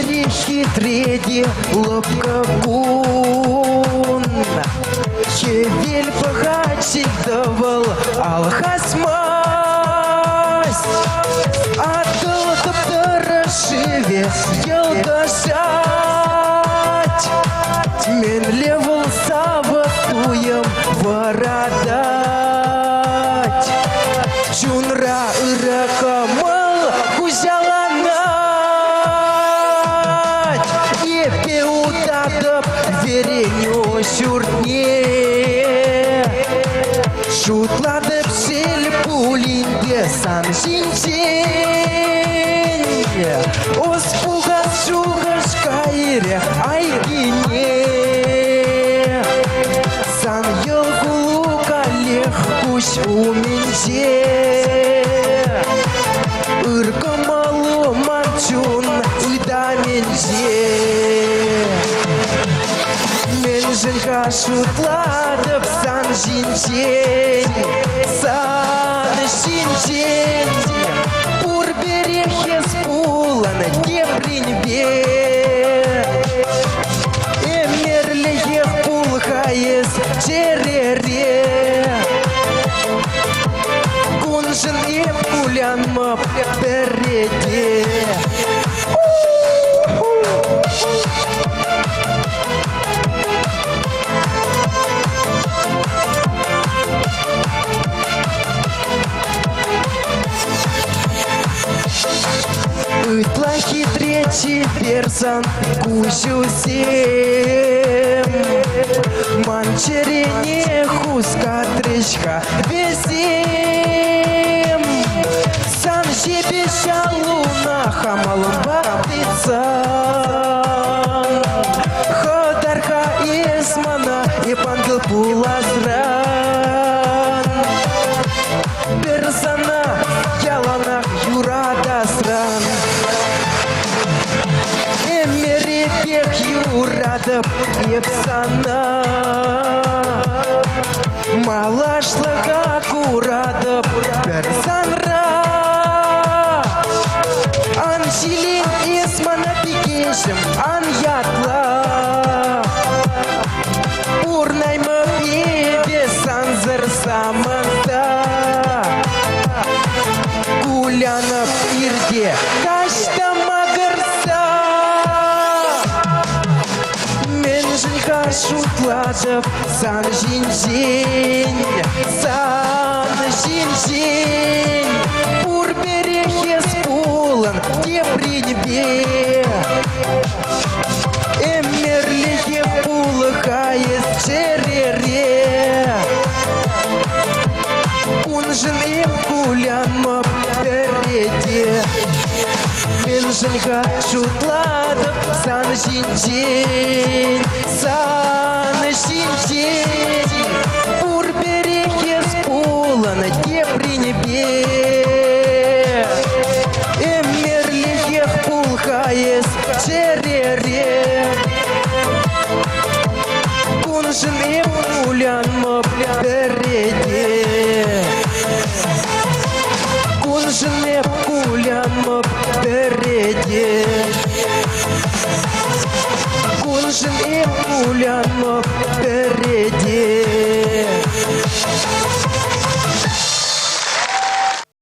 перехитреди лобкабун. Хевель погачить давал алхасмась. А то тарашиве елдашать. Мен левел саватуем ворадать. Чунра ыракамал кузяланать. Епе утадып вереню сюртне. Шутладып сел пулинде сан ҫинчен. Оспугас шугаш кайре айгине. Сан йылгулу калех куш уменже. Ыркымалу манчун ыдаменже. Мен жынға шутладып сан ҫинчен. Сан ҫинчен. Пур берехес пуланы тепринбе. Эмерлех пулхаес черере. Кунжын ем пулянмап переде. Ытла хитречи персан кусюсем. Манчерене хуска тречка весем. Сан щебеща луна хамалым баптыцан. Ходарха есмана и пангыл пулазран. Персана яланах юрадасран. Эмерепех юрадып епсана. Малашлыға курадып персанра. Ан жилин есмана пикешім ан ятла. Урнаймы бебе санзыр самында. Гулянып ирде таштамагырса. Мен жынға шутладып сан ҫинчен. Сан ҫинчен. Пур берехес пулын тепринбе. Эммерлехе пулыхаес черере. Кунжын ем кулянмап переде. Мен жынға шутладып сан ҫинчен. Сан ҫинчен. Пур берехес пуланы тепринбе. Эммерлехех пулхаес черере. Кунжын ем кулянмап переде. Кунжын ем кулянмап переде. Кунжын ем кулянмап переде.